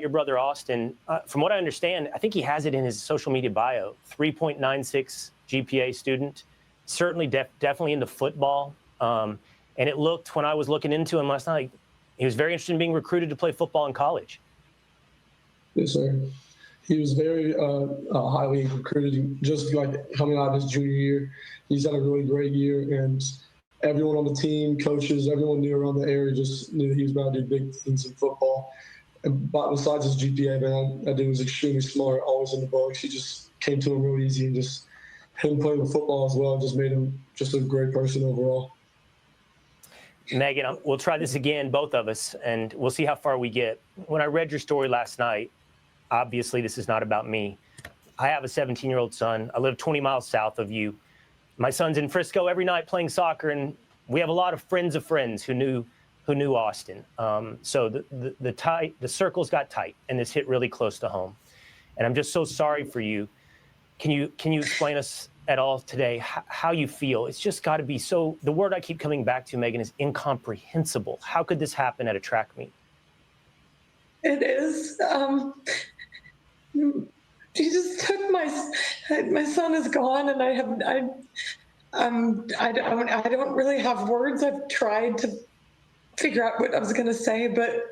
Your brother Austin, from what I understand, I think he has it in his social media bio, 3.96 GPA student, certainly definitely into football. And it looked, when I was looking into him last night, he was very interested in being recruited to play football in college. Yes, sir. He was very highly recruited, just like coming out of his junior year. He's had a really great year, and everyone on the team, coaches, everyone knew around the area just knew he was about to do big things in football. But besides his GPA, man, that dude was extremely smart, always in the books. He just came to him real easy, and just him playing with football as well just made him just a great person overall. Megan, we'll try this again, both of us, and we'll see how far we get. When I read your story last night, obviously this is not about me. I have a 17-year-old son. I live 20 miles south of you. My son's in Frisco every night playing soccer, and we have a lot of friends who knew Austin. So the circles got tight, and this hit really close to home. And I'm just so sorry for you. Can you explain us at all today how you feel? It's just got to be so. The word I keep coming back to, Megan, is incomprehensible. How could this happen at a track meet? It is. He just took my son is gone, and I don't really have words. I've tried to figure out what I was going to say, but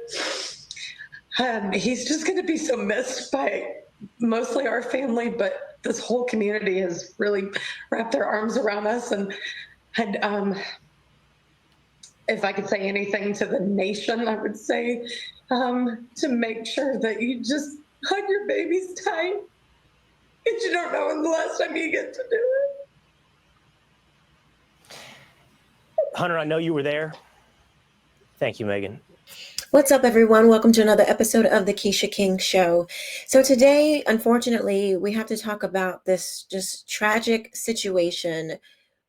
he's just going to be so missed by mostly our family, but this whole community has really wrapped their arms around us. And if I could say anything to the nation, I would say to make sure that you just hug your babies tight, because you don't know when the last time you get to do it. Hunter, I know you were there. Thank you, Megan. What's up, everyone? Welcome to another episode of the Quisha King Show. So today, unfortunately, we have to talk about this just tragic situation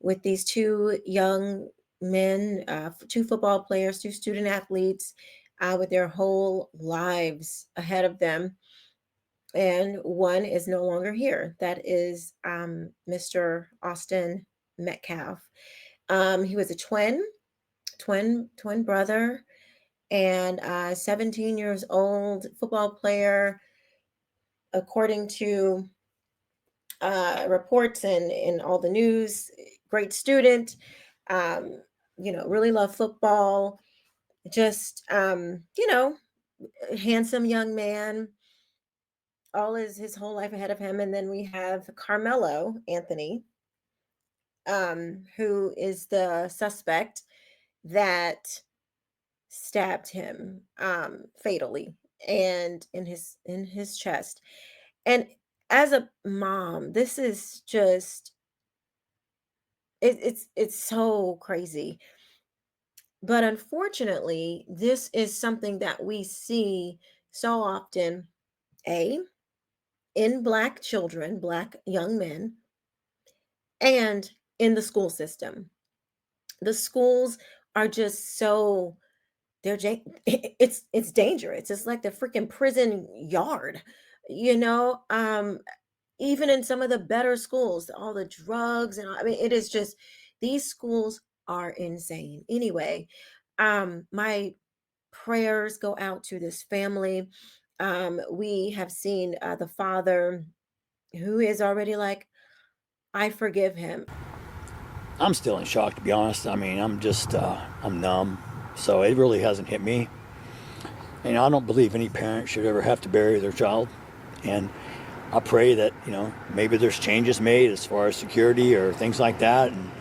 with these two young men, two football players, two student athletes with their whole lives ahead of them. And one is no longer here. That is Mr. Austin Metcalf. He was a twin brother, and 17 years old, football player, according to reports and all the news, great student, really loved football, just, handsome young man, all his whole life ahead of him. And then we have Carmelo Anthony, who is the suspect that stabbed him fatally and in his chest. And as a mom, this is just it's so crazy. But unfortunately, this is something that we see so often, in Black children, Black young men, and in the school system. The schools are just so it's dangerous. It's like the freaking prison yard, even in some of the better schools, all the drugs and it is just, these schools are insane. Anyway, my prayers go out to this family. We have seen the father, who is already like, I forgive him. I'm still in shock, to be honest. I mean, I'm numb. So it really hasn't hit me. And I don't believe any parent should ever have to bury their child. And I pray that, maybe there's changes made as far as security or things like that. And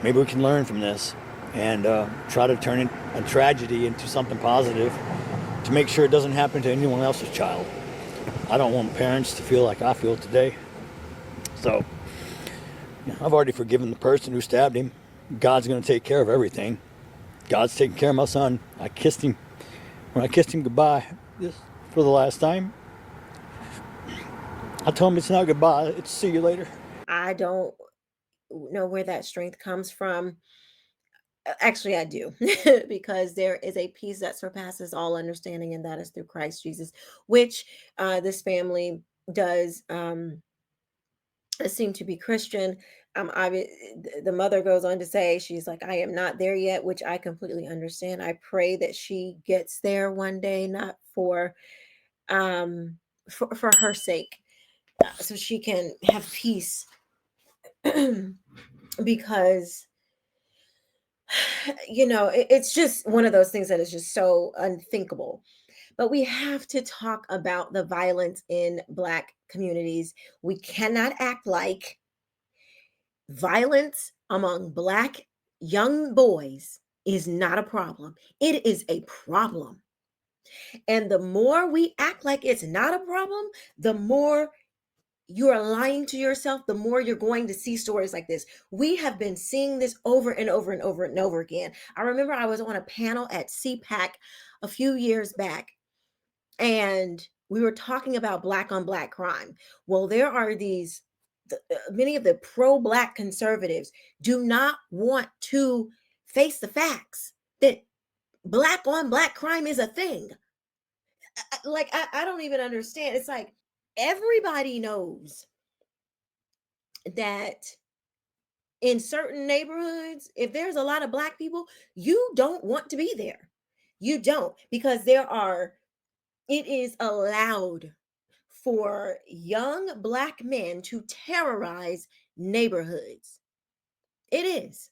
maybe we can learn from this and try to turn a tragedy into something positive to make sure it doesn't happen to anyone else's child. I don't want parents to feel like I feel today. So I've already forgiven the person who stabbed him. God's going to take care of everything. God's taking care of my son. I kissed him. When I kissed him goodbye for the last time, I told him it's not goodbye, it's see you later. I don't know where that strength comes from. Actually, I do, because there is a peace that surpasses all understanding, and that is through Christ Jesus, which this family does seem to be Christian. The mother goes on to say, she's like, I am not there yet, which I completely understand. I pray that she gets there one day, not for for her sake, so she can have peace. Because it's just one of those things that is just so unthinkable. But we have to talk about the violence in Black communities. We cannot act like violence among Black young boys is not a problem. It is a problem. And the more we act like it's not a problem, the more you are lying to yourself, the more you're going to see stories like this. We have been seeing this over and over and over and over again. I remember I was on a panel at CPAC a few years back, and we were talking about Black on Black crime. Well, there are many of the pro-Black conservatives do not want to face the facts that Black on Black crime is a thing. Like, I don't even understand. It's like everybody knows that in certain neighborhoods, if there's a lot of Black people, you don't want to be there. You don't, because it is allowed for young Black men to terrorize neighborhoods. It is.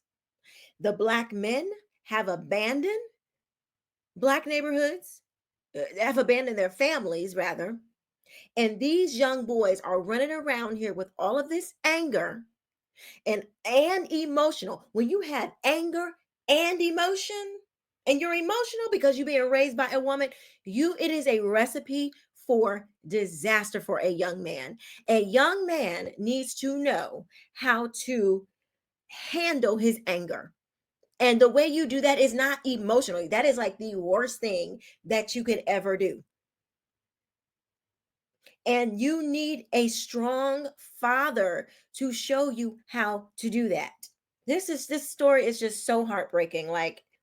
The Black men have abandoned Black neighborhoods, have abandoned their families, rather. And these young boys are running around here with all of this anger and emotional. When you have anger and emotion, and you're emotional because you're being raised by a woman, it is a recipe for disaster for a young man. A young man needs to know how to handle his anger. And the way you do that is not emotionally. That is like the worst thing that you could ever do. And you need a strong father to show you how to do that. This story is just so heartbreaking.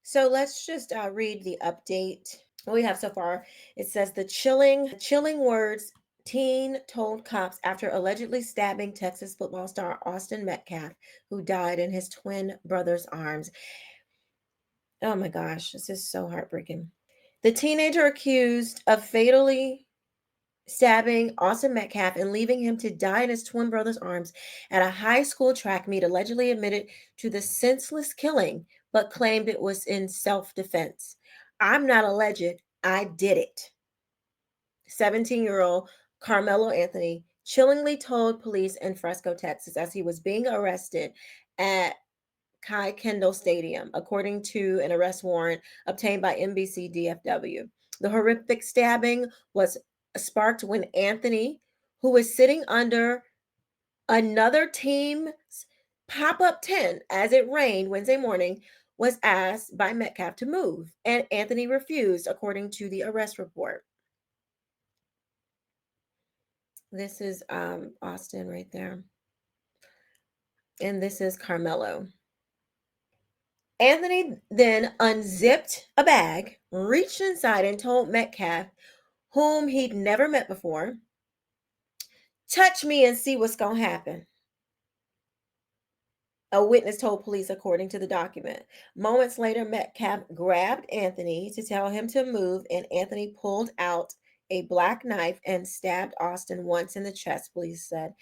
So let's just read the update. What we have so far, it says the chilling words teen told cops after allegedly stabbing Texas football star Austin Metcalf, who died in his twin brother's arms. Oh my gosh, this is so heartbreaking. The teenager accused of fatally stabbing Austin Metcalf and leaving him to die in his twin brother's arms at a high school track meet allegedly admitted to the senseless killing, but claimed it was in self-defense. I'm not alleged, I did it. 17-year-old Carmelo Anthony chillingly told police in Fresco, Texas, as he was being arrested at Kai Kendall Stadium, according to an arrest warrant obtained by NBC DFW. The horrific stabbing was sparked when Anthony, who was sitting under another team's pop-up tent as it rained Wednesday morning, was asked by Metcalf to move, and Anthony refused, according to the arrest report. This is Austin right there. And this is Carmelo. Anthony then unzipped a bag, reached inside, and told Metcalf, whom he'd never met before, "Touch me and see what's going to happen." A witness told police, according to the document. Moments later, Metcalf grabbed Anthony to tell him to move, and Anthony pulled out a black knife and stabbed Austin once in the chest, police said.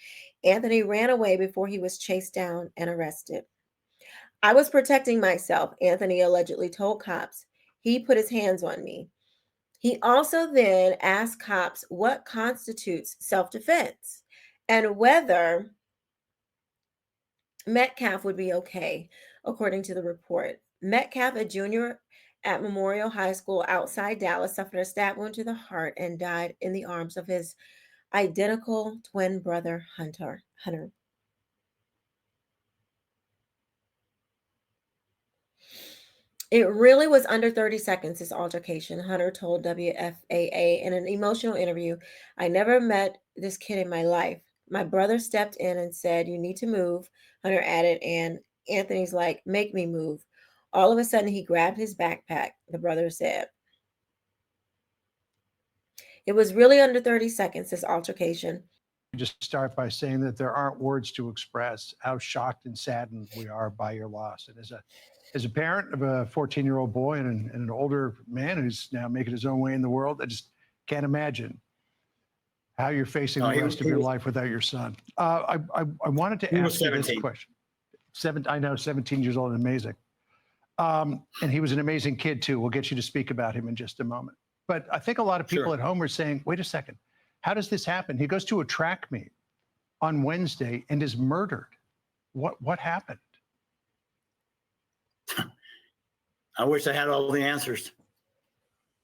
Anthony ran away before he was chased down and arrested. "I was protecting myself," Anthony allegedly told cops. "He put his hands on me." He also then asked cops what constitutes self-defense and whether Metcalf would be okay, according to the report. Metcalf, a junior at Memorial High School outside Dallas, suffered a stab wound to the heart and died in the arms of his identical twin brother, Hunter. "It really was under 30 seconds, this altercation," Hunter told WFAA in an emotional interview. "I never met this kid in my life. My brother stepped in and said, 'You need to move,'" Hunter added, and Anthony's like, "Make me move." All of a sudden, he grabbed his backpack, the brother said. "It was really under 30 seconds, this altercation." Just start by saying that there aren't words to express how shocked and saddened we are by your loss. And as a parent of a 14-year-old boy and an older man who's now making his own way in the world, I just can't imagine how you're facing No, the he rest was- of he your was- life without your son. I wanted to He was ask you this 17. question. I know, 17 years old and amazing. And he was an amazing kid too. We'll get you to speak about him in just a moment. But I think a lot of people Sure. at home are saying, wait a second, how does this happen? He goes to a track meet on Wednesday and is murdered. What happened? I wish I had all the answers.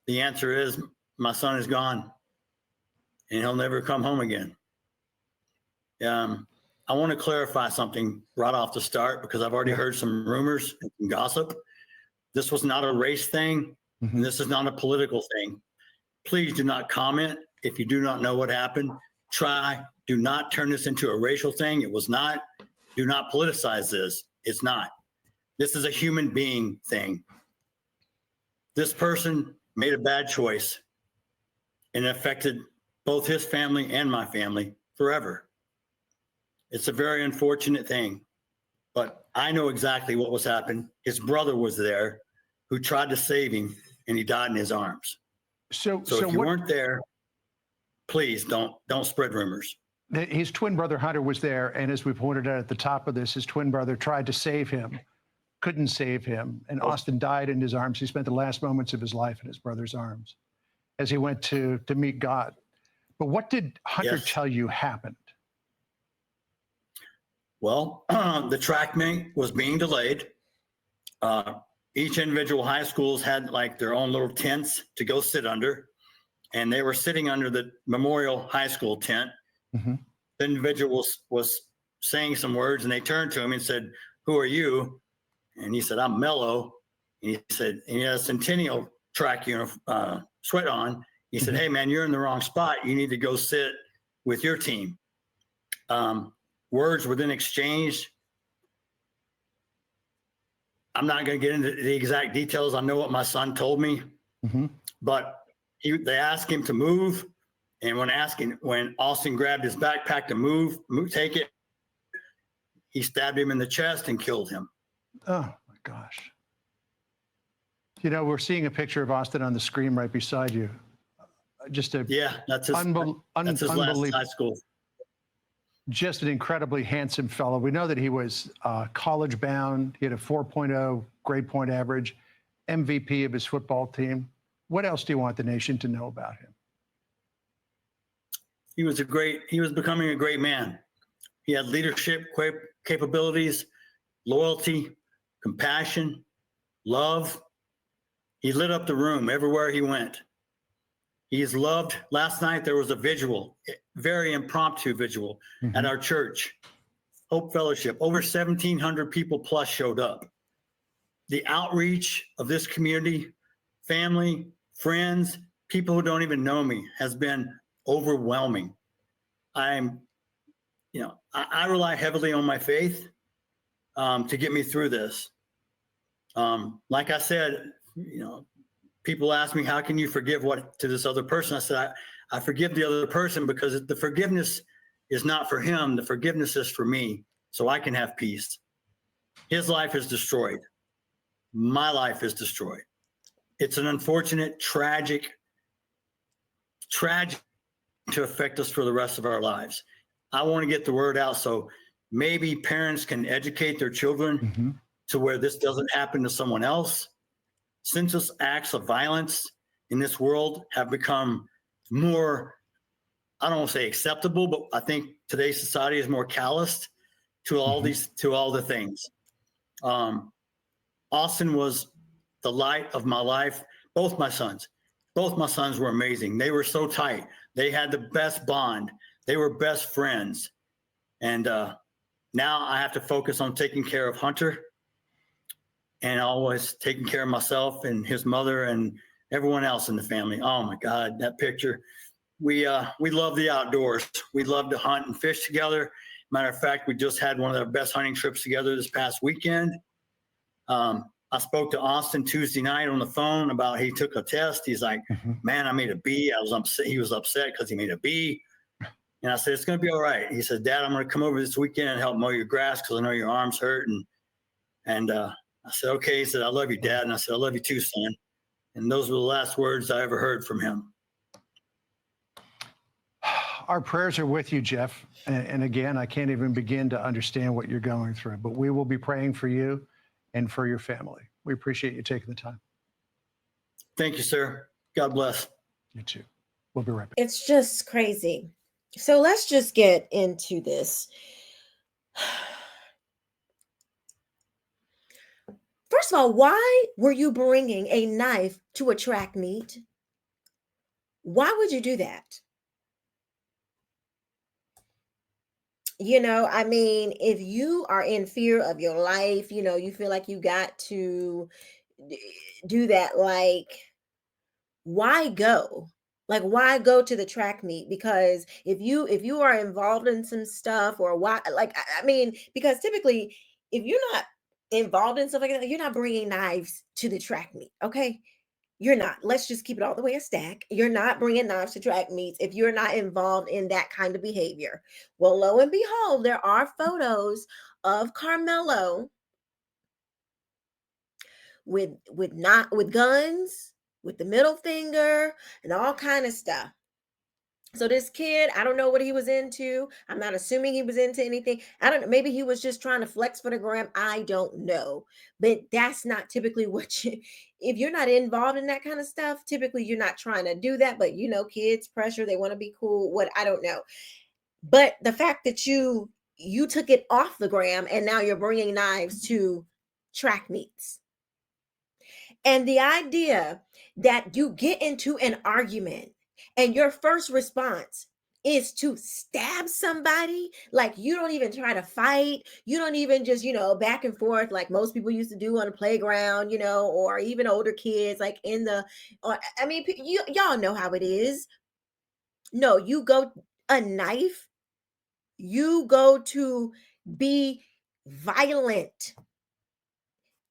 The answer is my son is gone and he'll never come home again. I want to clarify something right off the start because I've already heard some rumors and some gossip. This was not a race thing, and this is not a political thing. Please do not comment if you do not know what happened. Do not turn this into a racial thing. It was not. Do not politicize this. It's not. This is a human being thing. This person made a bad choice and it affected both his family and my family forever. It's a very unfortunate thing, but I know exactly what was happening. His brother was there who tried to save him and he died in his arms. So So if you what, weren't there, please don't spread rumors. his twin brother Hunter was there, and as we pointed out at the top of this, his twin brother tried to save him, couldn't save him, and Austin died in his arms. He spent the last moments of his life in his brother's arms as he went to meet God. But what did Hunter Yes. tell you happened? Well, the track meet was being delayed. Each individual high schools had like their own little tents to go sit under, and they were sitting under the Memorial High School tent. Mhm. The individual was saying some words, and they turned to him and said, "Who are you?" And he said, "I'm Mello." And he said, and he had a Centennial track uniform, sweat on. He said, "Hey man, you're in the wrong spot. You need to go sit with your team." Words were then exchanged. I'm not going to get into the exact details. I know what my son told me, Mhm. but they asked him to move. And when Austin grabbed his backpack to move, take it, he stabbed him in the chest and killed him. Oh my gosh. You know, we're seeing a picture of Austin on the screen right beside you. Just a Yeah, that's his, that's his last high school. Just an incredibly handsome fellow. We know that he was college bound. He had a 4.0 grade point average, MVP of his football team. What else do you want the nation to know about him? He was becoming a great man. He had leadership capabilities, loyalty, compassion, love. He lit up the room everywhere he went. He is loved. Last night, there was a vigil, very impromptu vigil at our church, Hope Fellowship. Over 1,700 people plus showed up. The outreach of this community, family, friends, people who don't even know me, has been overwhelming. I rely heavily on my faith to get me through this. Like I said, people ask me, how can you forgive what to this other person? I said, I forgive the other person because the forgiveness is not for him. The forgiveness is for me, so I can have peace. His life is destroyed. My life is destroyed. It's an unfortunate, tragic to affect us for the rest of our lives. I want to get the word out so maybe parents can educate their children to where this doesn't happen to someone else. Senseless acts of violence in this world have become more, I don't want to say acceptable, but I think today's society is more calloused to all the things. Austin was the light of my life. Both my sons were amazing. They were so tight. They had the best bond. They were best friends. And now I have to focus on taking care of Hunter and always taking care of myself and his mother and everyone else in the family. Oh my God, that picture. We love the outdoors. We love to hunt and fish together. Matter of fact, we just had one of our best hunting trips together this past weekend. I spoke to Austin Tuesday night on the phone about he took a test. He's like, man, I made a B. I was upset. He was upset because he made a B. And I said, it's going to be all right. He said, Dad, I'm going to come over this weekend and help mow your grass because I know your arm's hurt. And I said, okay. He said, I love you, Dad. And I said, I love you too, son. And those were the last words I ever heard from him. Our prayers are with you, Jeff. And again, I can't even begin to understand what you're going through, but we will be praying for you and for your family. We appreciate you taking the time. Thank you, sir. God bless. You too. We'll be right back. It's just crazy. So let's just get into this. First of all, why were you bringing a knife to a track meet? Why would you do that? You know, I mean, if you are in fear of your life, you know, you feel like you got to do that, like, why go? Like, why go to the track meet? Because if you are involved in some stuff, or why, like, I mean, because typically if you're not involved in stuff like that, you're not bringing knives to the track meet. Okay, you're not. Let's just keep it all the way a stack. You're not bringing knives to track meets if you're not involved in that kind of behavior. Well, lo and behold, there are photos of Carmelo with guns, with the middle finger, and all kind of stuff. So this kid, I don't know what he was into. I'm not assuming he was into anything. I don't know. Maybe he was just trying to flex for the gram. I don't know. But that's not typically what you, if you're not involved in that kind of stuff, typically you're not trying to do that. But you know, kids pressure, they want to be cool. What, I don't know. But the fact that you took it off the gram and now you're bringing knives to track meets. And the idea that you get into an argument and your first response is to stab somebody, like you don't even try to fight, you don't even just, you know, back and forth like most people used to do on the playground, you know, or even older kids, like in the, or, I mean, y'all know how it is. No, you go a knife, you go to be violent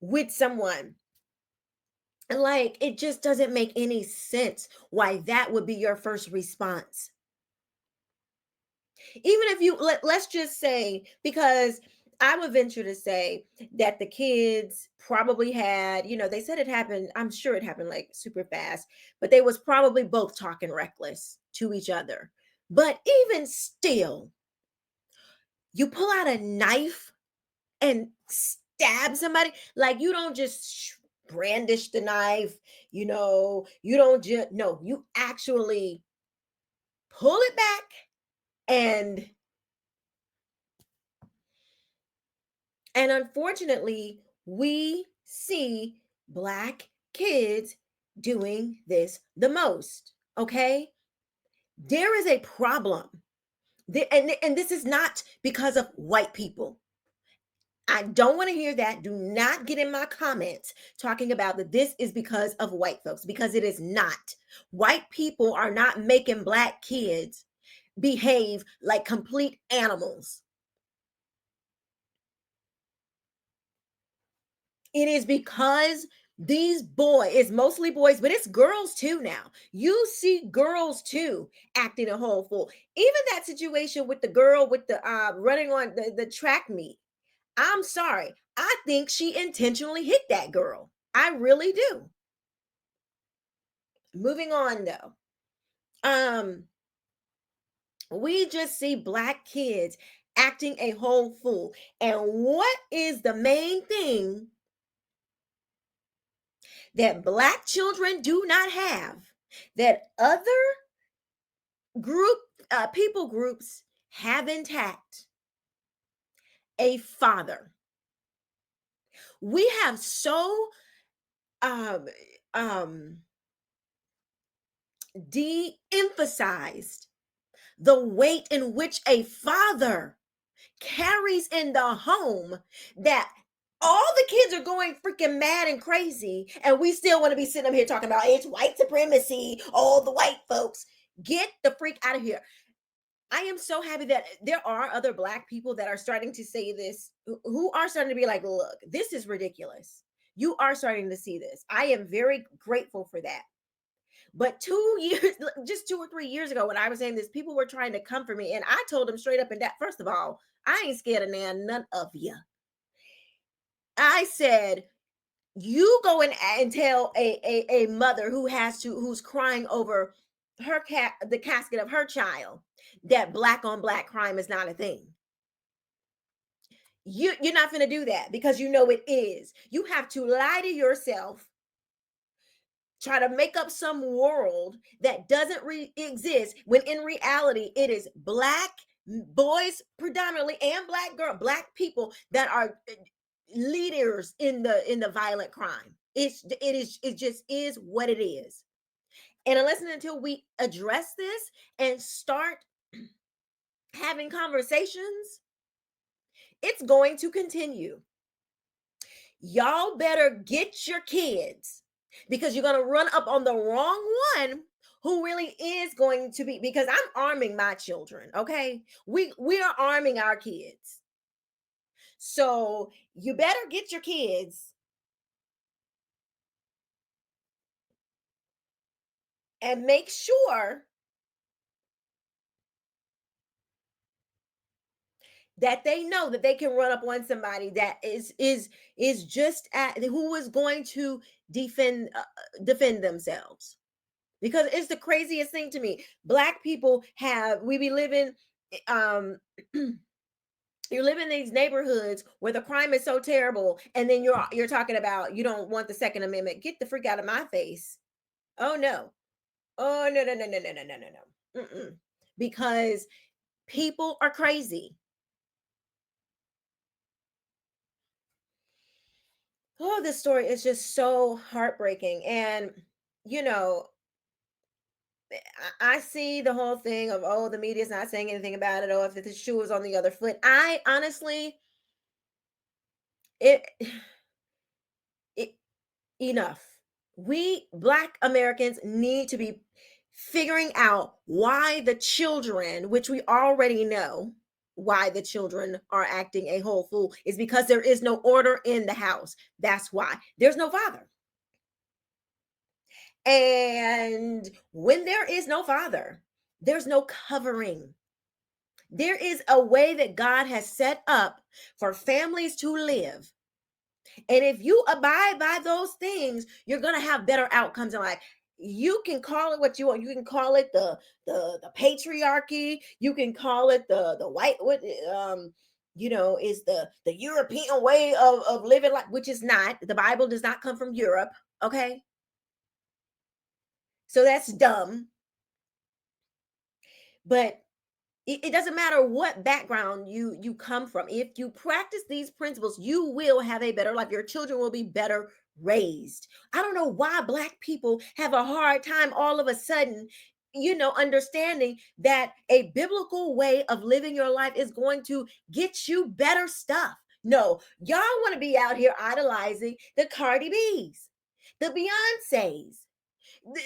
with someone. Like, it just doesn't make any sense why that would be your first response. Even if you let's just say, because I would venture to say that the kids probably had, you know, they said it happened, I'm sure it happened like super fast, but they was probably both talking reckless to each other. But even still, you pull out a knife and stab somebody, like you don't just brandish the knife, you know, you don't just, no, you actually pull it back. And unfortunately, we see Black kids doing this the most. Okay, there is a problem. And this is not because of white people. I don't want to hear that. Do not get in my comments talking about that this is because of white folks, because it is not. White people are not making Black kids behave like complete animals. It is because these boys, it's mostly boys, but it's girls too now. You see girls too acting a whole fool. Even that situation with the girl with the running on the track meet. I'm sorry. I think she intentionally hit that girl. I really do. Moving on though. We just see Black kids acting a whole fool. And what is the main thing that Black children do not have that other people groups have intact? A father. We have so de-emphasized the weight in which a father carries in the home that all the kids are going freaking mad and crazy, and we still want to be sitting up here talking about it's white supremacy, all the white folks. Get the freak out of here. I am so happy that there are other Black people that are starting to say this, who are starting to be like, look, this is ridiculous. You are starting to see this. I am very grateful for that. But 2 years, just 2 or 3 years ago, when I was saying this, people were trying to come for me. And I told them straight up and that, first of all, I ain't scared of none of you. I said, you go and tell a mother who's crying over the casket of her child that black on black crime is not a thing. You're not going to do that because you know it is. You have to lie to yourself, try to make up some world that doesn't exist, when in reality it is black boys predominantly and black people that are leaders in the violent crime. It just is what it is. And unless and until we address this and start having conversations, it's going to continue. Y'all better get your kids, because you're going to run up on the wrong one who really is going to be, because I'm arming my children, okay? We are arming our kids. So you better get your kids and make sure that they know that they can run up on somebody that is just who is going to defend themselves. Because it's the craziest thing to me. Black people we be living you live in these neighborhoods where the crime is so terrible, and then you're talking about you don't want the Second Amendment. Get the freak out of my face. Oh no. Oh no. Mm-mm. Because people are crazy. Oh, this story is just so heartbreaking. And I see the whole thing of, oh, the media's not saying anything about it. Oh, if the shoe is on the other foot. I honestly, it enough. We Black Americans need to be figuring out why the children, which we already know why the children are acting a whole fool, is because there is no order in the house. That's why there's no father. And when there is no father, there's no covering. There is a way that God has set up for families to live. And if you abide by those things, you're going to have better outcomes in life. You can call it what you want. You can call it the patriarchy. You can call it the white, is the European way of living life, which is not. The Bible does not come from Europe. Okay. So that's dumb. But it doesn't matter what background you come from. If you practice these principles, you will have a better life. Your children will be better raised. I don't know why Black people have a hard time all of a sudden, understanding that a biblical way of living your life is going to get you better stuff. No, y'all want to be out here idolizing the Cardi B's, the Beyoncés,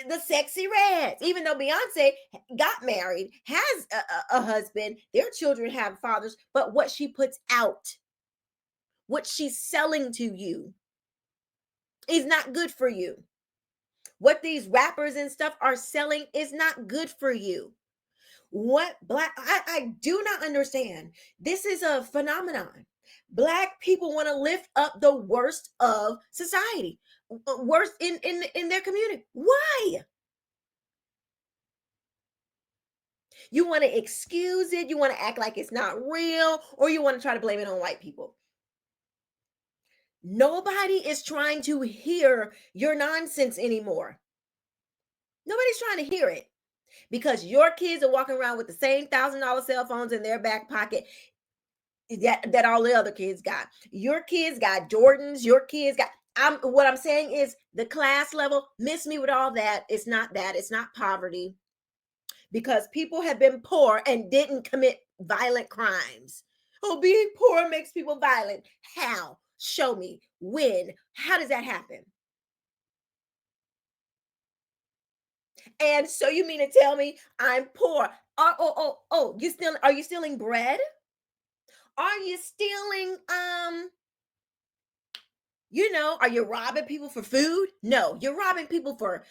the sexy reds. Even though Beyonce got married, has a husband, their children have fathers, but what she puts out, what she's selling to you, is not good for you. What these rappers and stuff are selling is not good for you. I do not understand. This is a phenomenon. Black people want to lift up the worst of society, worst in their community. Why? You want to excuse it, you want to act like it's not real, or you want to try to blame it on white people. Nobody is trying to hear your nonsense anymore. Nobody's trying to hear it, because your kids are walking around with the same $1,000 cell phones in their back pocket that all the other kids got. Your kids got Jordans. Your kids got. What I'm saying is the class level. Miss me with all that. It's not that. It's not poverty. Because people have been poor and didn't commit violent crimes. Oh, being poor makes people violent. How? Show me. When? How does that happen? And so you mean to tell me I'm poor? Oh, are you stealing bread? Are you stealing, are you robbing people for food? No, you're robbing people for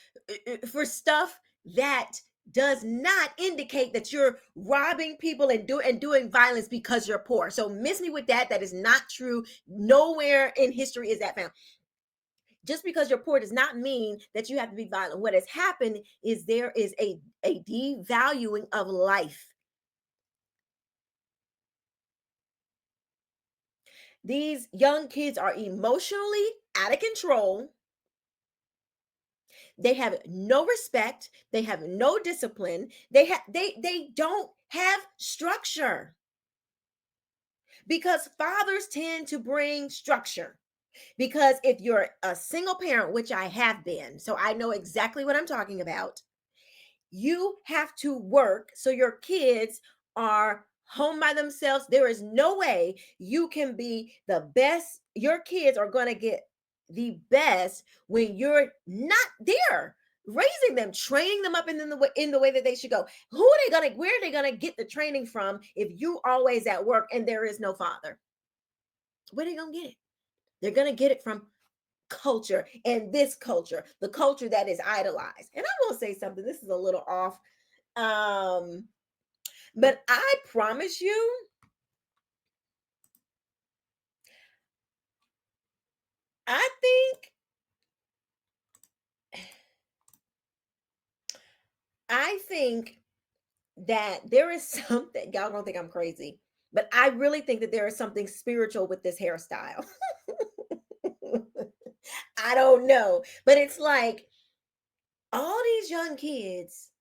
stuff that does not indicate that you're robbing people and doing violence because you're poor. So miss me with that. That is not true. Nowhere in history is that found. Just because you're poor does not mean that you have to be violent. What has happened is there is a devaluing of life. These young kids are emotionally out of control. They have no respect. They have no discipline. They don't have structure, because fathers tend to bring structure. Because if you're a single parent, which I have been, so I know exactly what I'm talking about, you have to work so your kids are home by themselves. There is no way you can be the best. Your kids are going to get the best when you're not there raising them, training them up in the way that they should go. Where are they going to get the training from if you always at work and there is no father? Where are they going to get it? They're going to get it from culture, and this culture, the culture that is idolized. And I will say something, this is a little off, but I promise you, I think that there is something, y'all don't think I'm crazy, but I really think that there is something spiritual with this hairstyle. I don't know, but it's like all these young kids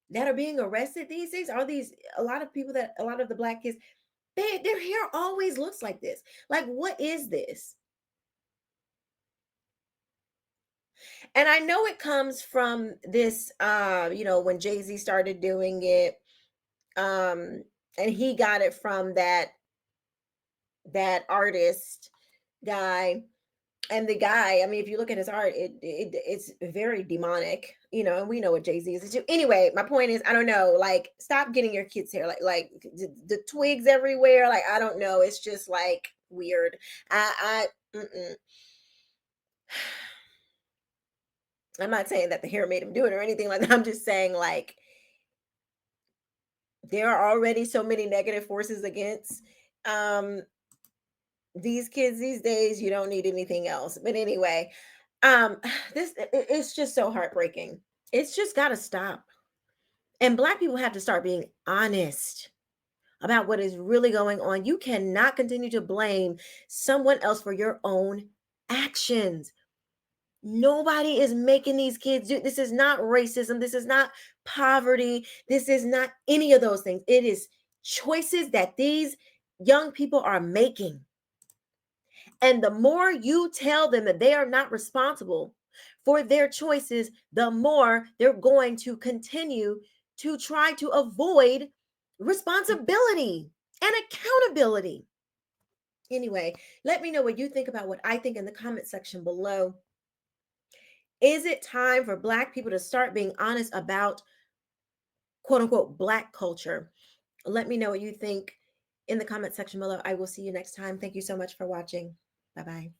that are being arrested these days, a lot of the Black kids, their hair always looks like this. Like, what is this? And I know it comes from this, when Jay-Z started doing it, and he got it from that artist guy. And the guy, I mean, if you look at his art, it's very demonic, and we know what Jay-Z is too. Anyway, my point is, I don't know, like, stop getting your kids' hair like the twigs everywhere. Like, I don't know. It's just like weird. Mm-mm. I'm not saying that the hair made him do it or anything like that. I'm just saying, like, there are already so many negative forces against these kids these days. You don't need anything else. But anyway, it's just so heartbreaking. It's just got to stop. And Black people have to start being honest about what is really going on. You cannot continue to blame someone else for your own actions. Nobody is making these kids do this. Is not racism. This is not poverty. This is not any of those things. It is choices that these young people are making. And the more you tell them that they are not responsible for their choices, the more they're going to continue to try to avoid responsibility and accountability. Anyway, let me know what you think about what I think in the comment section below. Is it time for Black people to start being honest about quote unquote Black culture? Let me know what you think in the comment section below. I will see you next time. Thank you so much for watching. Bye-bye.